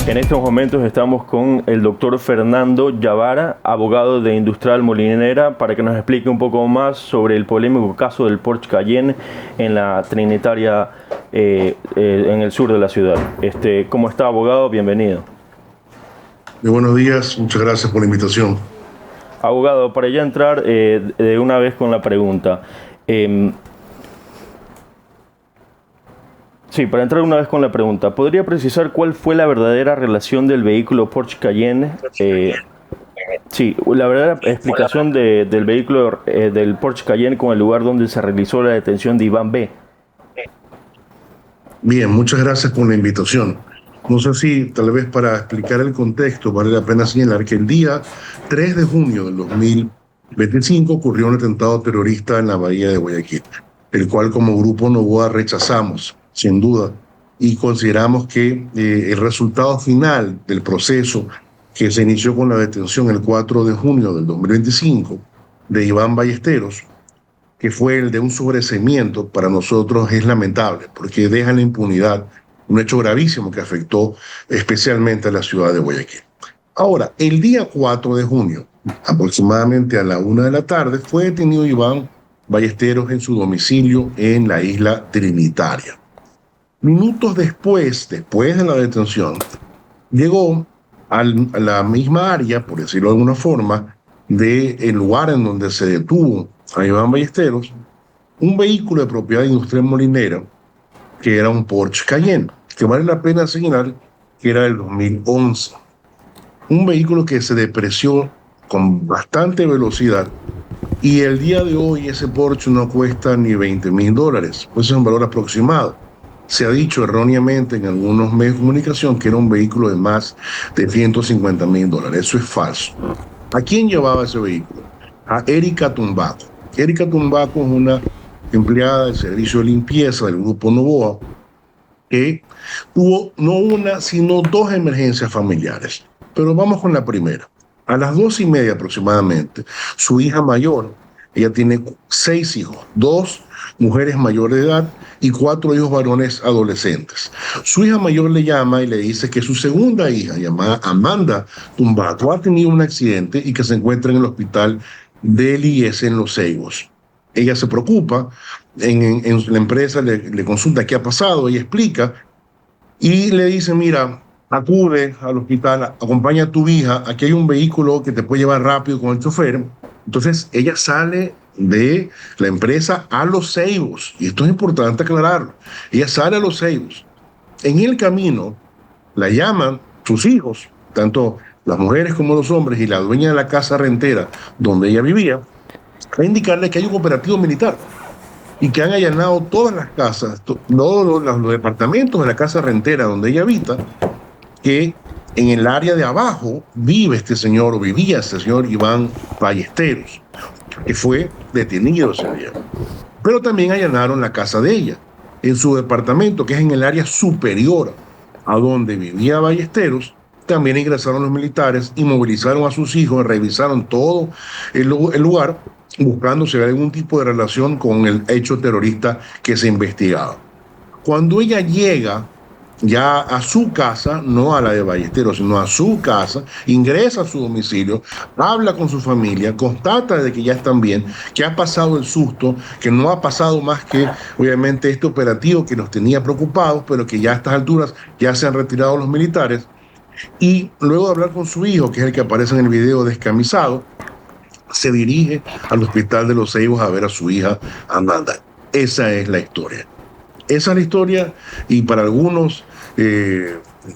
En estos momentos estamos con el doctor Fernando Llavara, abogado de Industrial Molinera, para que nos explique un poco más sobre el polémico caso del Porsche Cayenne en la Trinitaria, en el sur de la ciudad. ¿Cómo está, abogado? Bienvenido. Muy buenos días, muchas gracias por la invitación. Abogado, para ya entrar de una vez con la pregunta. Sí, para entrar una vez con la pregunta, ¿podría precisar cuál fue la verdadera relación del vehículo Porsche Cayenne? Sí, la verdadera explicación del vehículo del Porsche Cayenne con el lugar donde se realizó la detención de Iván B. Bien, muchas gracias por la invitación. No sé si tal vez para explicar el contexto vale la pena señalar que el día 3 de junio del 2025 ocurrió un atentado terrorista en la bahía de Guayaquil, el cual como Grupo Novoa rechazamos, sin duda, y consideramos que el resultado final del proceso que se inició con la detención el 4 de junio del 2025 de Iván Ballesteros, que fue el de un sobreseimiento, para nosotros es lamentable, porque deja en la impunidad un hecho gravísimo que afectó especialmente a la ciudad de Guayaquil. Ahora, el día 4 de junio, aproximadamente a la 1 de la tarde, fue detenido Iván Ballesteros en su domicilio en la isla Trinitaria. Minutos después de la detención, llegó a la misma área, por decirlo de alguna forma, del lugar en donde se detuvo a Iván Ballesteros, un vehículo de propiedad industrial molinera, que era un Porsche Cayenne, que vale la pena señalar que era del 2011. Un vehículo que se depreció con bastante velocidad, y el día de hoy ese Porsche no cuesta ni $20,000, pues es un valor aproximado. Se ha dicho erróneamente en algunos medios de comunicación que era un vehículo de más de $150,000. Eso es falso. ¿A quién llevaba ese vehículo? A Erika Tumbaco. Erika Tumbaco es una empleada del servicio de limpieza del Grupo Novoa que tuvo no una, sino dos emergencias familiares. Pero vamos con la primera. A las 2:30 aproximadamente, su hija mayor, ella tiene 6 hijos, 2 mujeres mayores de edad y 4 hijos varones adolescentes. Su hija mayor le llama y le dice que su segunda hija, llamada Amanda Tumbaco, ha tenido un accidente y que se encuentra en el hospital del IES en Los Ceibos. Ella se preocupa, en la empresa le consulta qué ha pasado, ella explica y le dice, mira, acude al hospital, acompaña a tu hija, aquí hay un vehículo que te puede llevar rápido con el chofer. Entonces ella sale de la empresa a Los Ceibos, y esto es importante aclararlo, ella sale a Los Ceibos. En el camino la llaman sus hijos, tanto las mujeres como los hombres, y la dueña de la casa rentera donde ella vivía, a indicarle que hay un operativo militar y que han allanado todas las casas, todos los departamentos de la casa rentera donde ella habita, que en el área de abajo vive este señor, o vivía este señor Iván Ballesteros, que fue detenido ese día. Pero también allanaron la casa de ella, en su departamento, que es en el área superior a donde vivía Ballesteros. También ingresaron los militares y movilizaron a sus hijos, revisaron todo el lugar, buscando si había algún tipo de relación con el hecho terrorista que se investigaba. Cuando ella llega ya a su casa, no a la de Ballesteros, sino a su casa, ingresa a su domicilio, habla con su familia, constata de que ya están bien, que ha pasado el susto, que no ha pasado más que, obviamente, este operativo que nos tenía preocupados, pero que ya a estas alturas ya se han retirado los militares. Y luego de hablar con su hijo, que es el que aparece en el video descamisado, se dirige al hospital de Los Ceibos a ver a su hija Amanda. Esa es la historia. Esa es la historia, y para algunos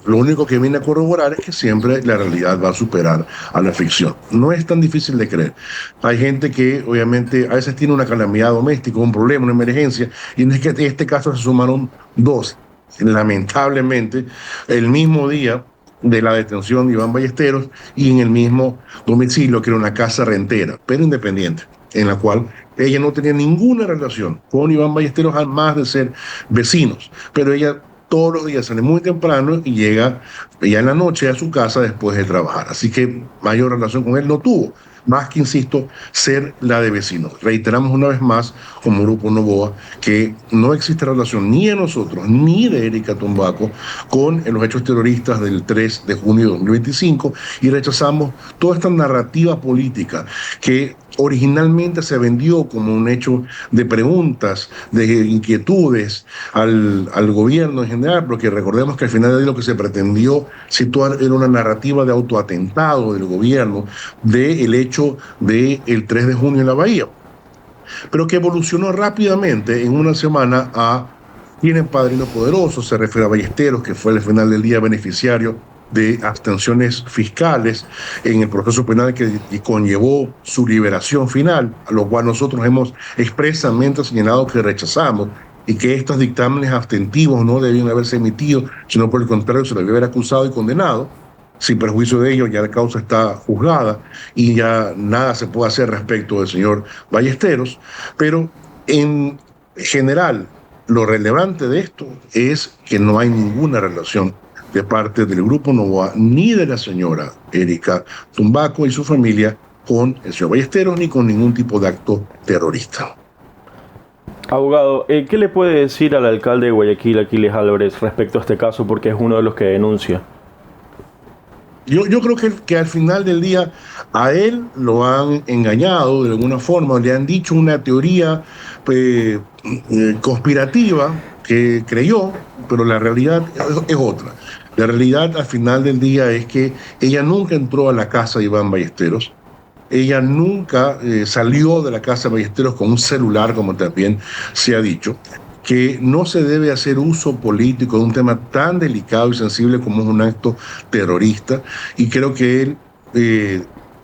lo único que viene a corroborar es que siempre la realidad va a superar a la ficción. No es tan difícil de creer. Hay gente que obviamente a veces tiene una calamidad doméstica, un problema, una emergencia, y en este caso se sumaron dos. Lamentablemente, el mismo día de la detención de Iván Ballesteros y en el mismo domicilio, que era una casa rentera, pero independiente, en la cual ella no tenía ninguna relación con Iván Ballesteros, más de ser vecinos, pero ella todos los días sale muy temprano y llega ya en la noche a su casa después de trabajar, así que mayor relación con él no tuvo. más que, insisto, ser la de vecinos. Reiteramos una vez más, como Grupo Novoa, que no existe relación ni de nosotros ni de Erika Tumbaco con los hechos terroristas del 3 de junio de 2025 y rechazamos toda esta narrativa política que originalmente se vendió como un hecho de preguntas, de inquietudes al gobierno en general, porque recordemos que al final de lo que se pretendió situar era una narrativa de autoatentado del gobierno del hecho del 3 de junio en la Bahía, pero que evolucionó rápidamente en una semana a tienen padrino poderoso, se refiere a Ballesteros, que fue al final del día beneficiario de abstenciones fiscales en el proceso penal que conllevó su liberación final, a lo cual nosotros hemos expresamente señalado que rechazamos y que estos dictámenes abstentivos no debían haberse emitido, sino por el contrario se debía haber acusado y condenado. Sin perjuicio de ello, ya la causa está juzgada y ya nada se puede hacer respecto del señor Ballesteros, pero en general lo relevante de esto es que no hay ninguna relación de parte del Grupo Novoa ni de la señora Erika Tumbaco y su familia con el señor Ballesteros ni con ningún tipo de acto terrorista. Abogado, ¿qué le puede decir al alcalde de Guayaquil, Aquiles Álvarez, respecto a este caso? Porque es uno de los que denuncia. Yo creo que al final del día a él lo han engañado de alguna forma, le han dicho una teoría conspirativa que creyó, pero la realidad es otra. La realidad al final del día es que ella nunca entró a la casa de Iván Ballesteros. Ella nunca salió de la casa de Ballesteros con un celular, como también se ha dicho, que no se debe hacer uso político de un tema tan delicado y sensible como es un acto terrorista. Y creo que él,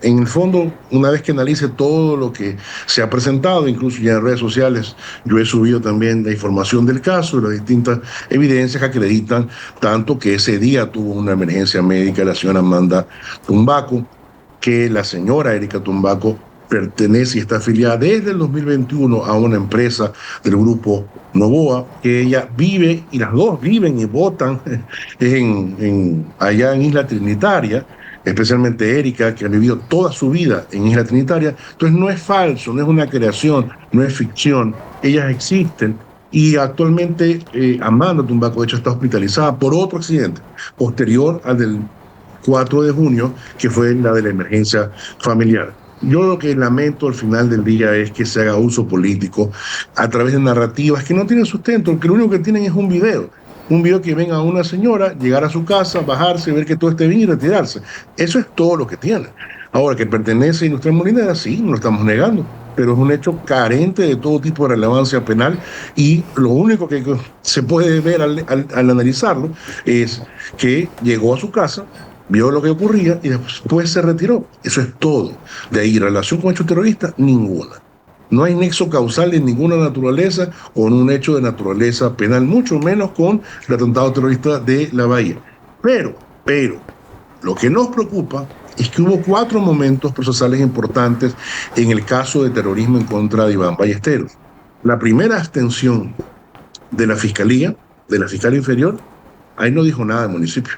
en el fondo, una vez que analice todo lo que se ha presentado, incluso ya en redes sociales, yo he subido también la información del caso, las distintas evidencias que acreditan tanto que ese día tuvo una emergencia médica la señora Amanda Tumbaco, que la señora Erika Tumbaco pertenece y está afiliada desde el 2021 a una empresa del grupo Novoa, que ella vive, y las dos viven y votan allá en Isla Trinitaria, especialmente Erika, que ha vivido toda su vida en Isla Trinitaria. Entonces no es falso, no es una creación, no es ficción, ellas existen. Y actualmente Amanda Tumbaco, de hecho, está hospitalizada por otro accidente posterior al del 4 de junio, que fue la de la emergencia familiar. Yo lo que lamento al final del día es que se haga uso político a través de narrativas que no tienen sustento, que lo único que tienen es un video que venga a una señora, llegar a su casa, bajarse, ver que todo esté bien y retirarse. Eso es todo lo que tiene. Ahora, que pertenece a Industria Molinera, sí, no lo estamos negando, pero es un hecho carente de todo tipo de relevancia penal y lo único que se puede ver al analizarlo es que llegó a su casa, vio lo que ocurría y después se retiró. Eso es todo. De ahí, relación con hechos terroristas, ninguna. No hay nexo causal de ninguna naturaleza con un hecho de naturaleza penal, mucho menos con el atentado terrorista de la Bahía. Pero, lo que nos preocupa es que hubo 4 momentos procesales importantes en el caso de terrorismo en contra de Iván Ballesteros. La primera abstención de la Fiscalía Inferior, ahí no dijo nada del municipio.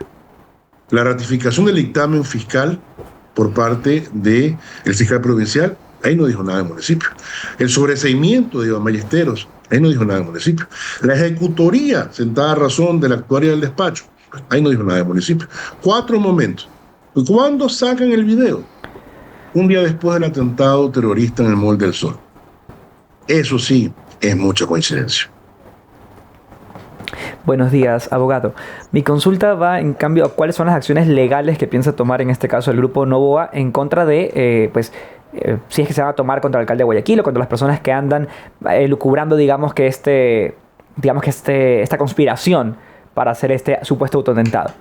La ratificación del dictamen fiscal por parte del fiscal provincial, ahí no dijo nada del municipio. El sobreseimiento de Iván Ballesteros, ahí no dijo nada del municipio. La ejecutoría, sentada a razón de la actuaria del despacho, ahí no dijo nada del municipio. 4 momentos. ¿Cuándo sacan el video? Un día después del atentado terrorista en el Mall del Sol. Eso sí, es mucha coincidencia. Buenos días, abogado. Mi consulta va, en cambio, a cuáles son las acciones legales que piensa tomar en este caso el Grupo Novoa en contra de, si es que se van a tomar contra el alcalde de Guayaquil o contra las personas que andan lucubrando, esta conspiración para hacer este supuesto autoatentado.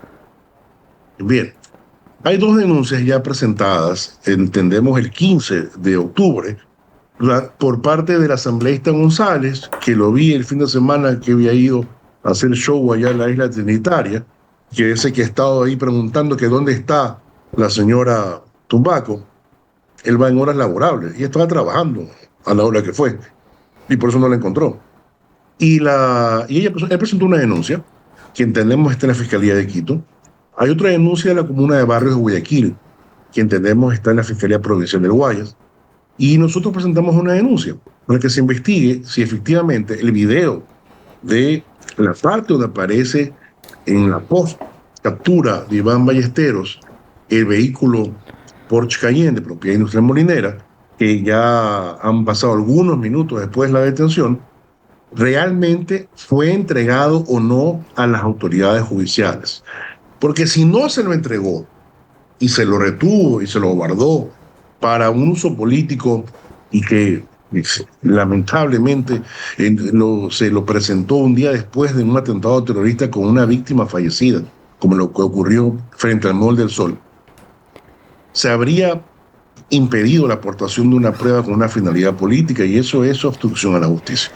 Bien, hay 2 denuncias ya presentadas, entendemos el 15 de octubre, por parte del asambleísta González, que lo vi el fin de semana que había ido a hacer show allá en la Isla Trinitaria, que ese que ha estado ahí preguntando que dónde está la señora Tumbaco. Él va en horas laborables y estaba trabajando a la hora que fue, y por eso no la encontró. Él presentó una denuncia, que entendemos está en la Fiscalía de Quito. Hay otra denuncia de la comuna de Barrios de Guayaquil, que entendemos está en la Fiscalía Provincial del Guayas, y nosotros presentamos una denuncia para que se investigue si efectivamente el video de la parte donde aparece en la post captura de Iván Ballesteros el vehículo Porsche Cayenne de propiedad industrial molinera, que ya han pasado algunos minutos después de la detención, realmente fue entregado o no a las autoridades judiciales. Porque si no se lo entregó y se lo retuvo y se lo guardó para un uso político y que lamentablemente se lo presentó un día después de un atentado terrorista con una víctima fallecida, como lo que ocurrió frente al Mall del Sol, se habría impedido la aportación de una prueba con una finalidad política, y eso es obstrucción a la justicia.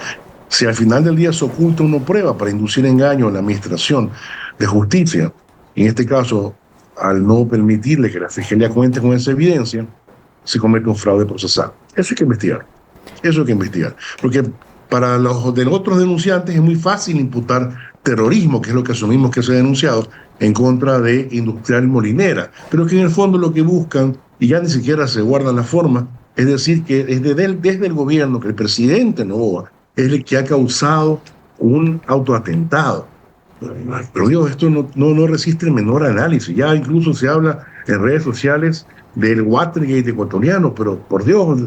Si al final del día se oculta una prueba para inducir engaño a la administración de justicia, en este caso, al no permitirle que la Fiscalía cuente con esa evidencia, se comete un fraude procesal. Eso hay que investigar. Eso hay que investigar. Porque para los de los otros denunciantes es muy fácil imputar terrorismo, que es lo que asumimos que se ha denunciado, en contra de Industrial Molinera. Pero que en el fondo lo que buscan, y ya ni siquiera se guardan la forma, es decir, que desde el gobierno, que el presidente Noboa es el que ha causado un autoatentado. Pero Dios, esto no resiste el menor análisis. Ya incluso se habla en redes sociales del Watergate ecuatoriano, pero por Dios,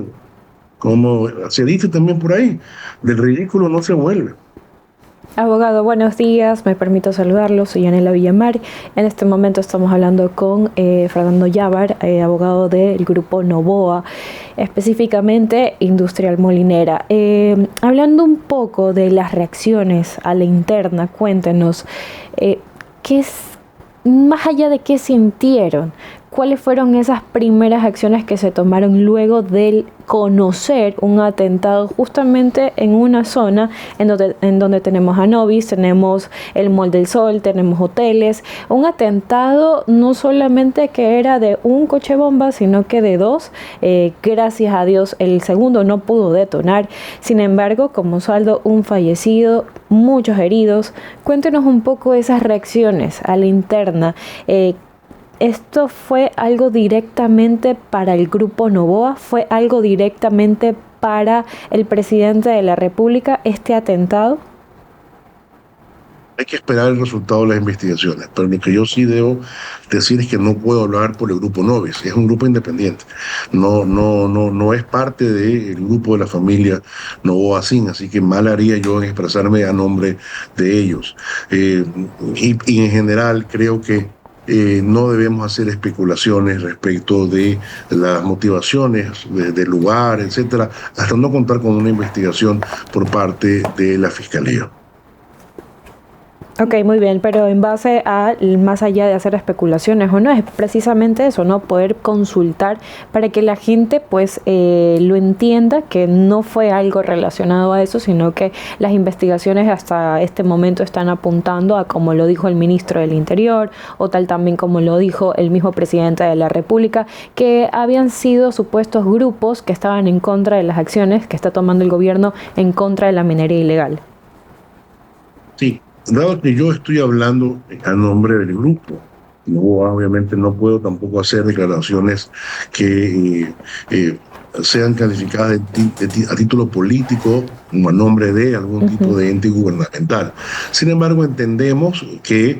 como se dice también por ahí, del ridículo no se vuelve. Abogado, buenos días, me permito saludarlo, soy Yanela Villamar. En este momento estamos hablando con Fernando Llávara, abogado del grupo Noboa, específicamente Industrial Molinera. Hablando un poco de las reacciones a la interna, cuéntenos, ¿qué es, más allá de qué sintieron? ¿Cuáles fueron esas primeras acciones que se tomaron luego de conocer un atentado justamente en una zona en donde tenemos a Novis, tenemos el Mall del Sol, tenemos hoteles? Un atentado no solamente que era de un coche bomba, sino que de dos. Gracias a Dios el segundo no pudo detonar. Sin embargo, como saldo, un fallecido, muchos heridos. Cuéntenos un poco esas reacciones a la interna. ¿Esto fue algo directamente para el grupo Noboa? ¿Fue algo directamente para el presidente de la República este atentado? Hay que esperar el resultado de las investigaciones, pero lo que yo sí debo decir es que no puedo hablar por el grupo Novis, es un grupo independiente, no es parte del grupo de la familia Noboa Sin, así que mal haría yo en expresarme a nombre de ellos. Y en general creo que no debemos hacer especulaciones respecto de las motivaciones del lugar, etcétera, hasta no contar con una investigación por parte de la Fiscalía. Ok, muy bien, pero en base a, más allá de hacer especulaciones o no, es precisamente eso, ¿no? Poder consultar para que la gente pues lo entienda, que no fue algo relacionado a eso, sino que las investigaciones hasta este momento están apuntando a, como lo dijo el ministro del Interior, o tal también como lo dijo el mismo presidente de la República, que habían sido supuestos grupos que estaban en contra de las acciones que está tomando el gobierno en contra de la minería ilegal. Sí. Dado que yo estoy hablando a nombre del grupo, obviamente no puedo tampoco hacer declaraciones que sean calificadas a título político o a nombre de algún tipo de ente gubernamental. Sin embargo, entendemos que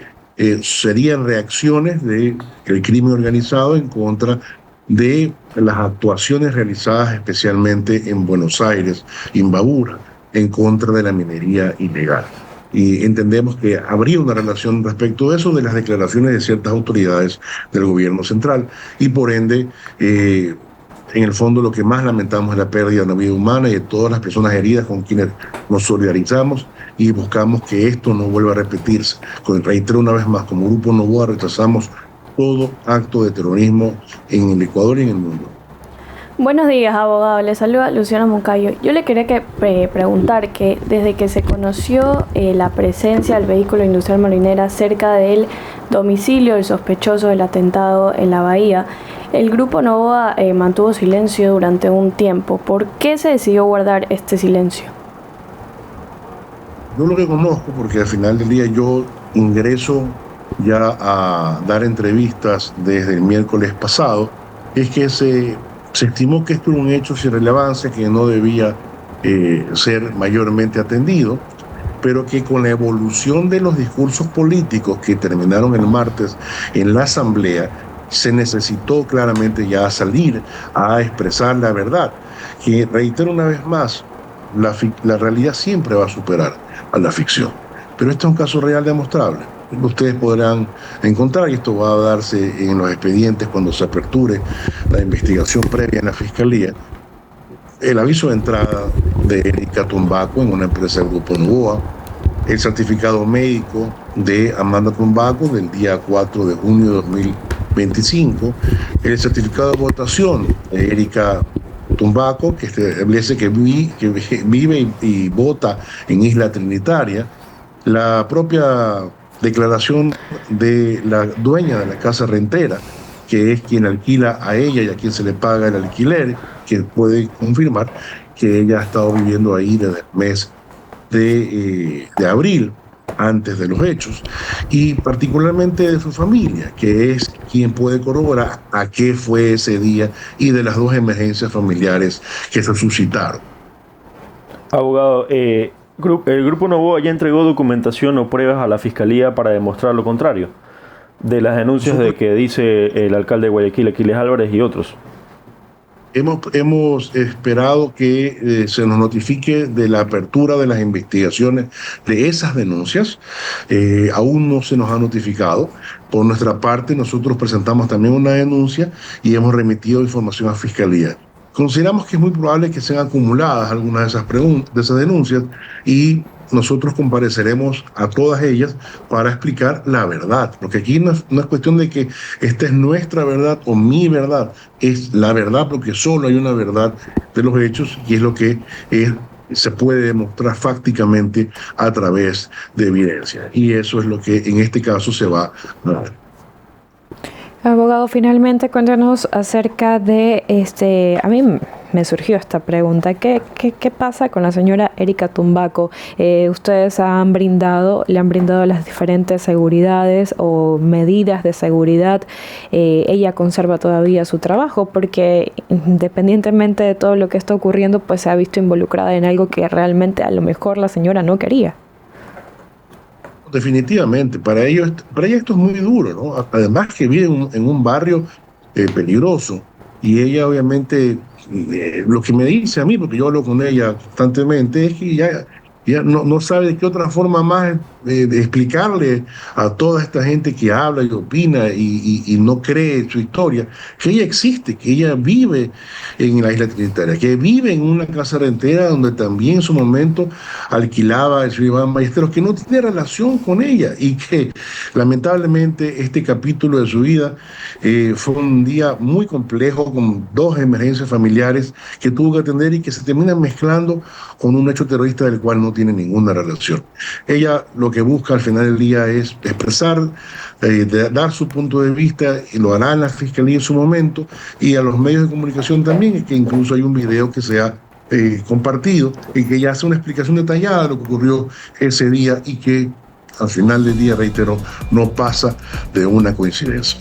serían reacciones del crimen organizado en contra de las actuaciones realizadas especialmente en Buenos Aires, Imbabura, en contra de la minería ilegal. Y entendemos que habría una relación respecto de eso, de las declaraciones de ciertas autoridades del gobierno central, y por ende, en el fondo lo que más lamentamos es la pérdida de una vida humana y de todas las personas heridas con quienes nos solidarizamos y buscamos que esto no vuelva a repetirse. Reitero una vez más, como Grupo Noboa rechazamos todo acto de terrorismo en el Ecuador y en el mundo. Buenos días, abogado. Le saluda Luciana Moncayo. Yo le quería preguntar que desde que se conoció la presencia del vehículo Industrial Molinera cerca del domicilio del sospechoso del atentado en la Bahía, el grupo Noboa mantuvo silencio durante un tiempo. ¿Por qué se decidió guardar este silencio? Yo lo reconozco porque al final del día yo ingreso ya a dar entrevistas desde el miércoles pasado, es que se estimó que esto era un hecho sin relevancia, que no debía ser mayormente atendido, pero que con la evolución de los discursos políticos que terminaron el martes en la Asamblea, se necesitó claramente ya salir a expresar la verdad, que reitero una vez más, la realidad siempre va a superar a la ficción. Pero este es un caso real demostrable. Ustedes podrán encontrar, y esto va a darse en los expedientes cuando se aperture la investigación previa en la Fiscalía, el aviso de entrada de Erika Tumbaco en una empresa del Grupo Noboa, el certificado médico de Amanda Tumbaco del día 4 de junio de 2025, el certificado de votación de Erika Tumbaco, que establece que vive y vota en Isla Trinitaria, la propia declaración de la dueña de la casa rentera, que es quien alquila a ella y a quien se le paga el alquiler, que puede confirmar que ella ha estado viviendo ahí desde el mes de abril, antes de los hechos, y particularmente de su familia, que es quien puede corroborar a qué fue ese día y de las dos emergencias familiares que se suscitaron. Abogado, el Grupo Noboa ya entregó documentación o pruebas a la Fiscalía para demostrar lo contrario de las denuncias de que dice el alcalde de Guayaquil, Aquiles Álvarez, y otros. Hemos esperado que se nos notifique de la apertura de las investigaciones de esas denuncias. Aún no se nos ha notificado. Por nuestra parte, nosotros presentamos también una denuncia y hemos remitido información a Fiscalía. Consideramos que es muy probable que sean acumuladas algunas de esas denuncias y nosotros compareceremos a todas ellas para explicar la verdad, porque aquí no es cuestión de que esta es nuestra verdad o mi verdad, es la verdad porque solo hay una verdad de los hechos y es lo que se puede demostrar fácticamente a través de evidencia. Y eso es lo que en este caso se va a dar. Abogado, finalmente cuéntanos acerca de a mí me surgió esta pregunta. ¿Qué pasa con la señora Erika Tumbaco? Ustedes le han brindado las diferentes seguridades o medidas de seguridad. Ella conserva todavía su trabajo porque independientemente de todo lo que está ocurriendo, pues se ha visto involucrada en algo que realmente a lo mejor la señora no quería. Definitivamente, para ella esto es muy duro, ¿no? Además que vive en un barrio peligroso y ella obviamente, lo que me dice a mí, porque yo hablo con ella constantemente, es que ya no sabe de qué otra forma más de explicarle a toda esta gente que habla y opina y no cree su historia, que ella existe, que ella vive en la Isla Trinitaria, que vive en una casa rentera donde también en su momento alquilaba el señor Iván Ballesteros, que no tiene relación con ella y que lamentablemente este capítulo de su vida fue un día muy complejo con dos emergencias familiares que tuvo que atender y que se terminan mezclando con un hecho terrorista del cual no tiene ninguna relación. Ella lo que busca al final del día es expresar, dar su punto de vista, y lo hará en la Fiscalía en su momento, y a los medios de comunicación también, que incluso hay un video que se ha compartido y que ya hace una explicación detallada de lo que ocurrió ese día y que al final del día, reitero, no pasa de una coincidencia.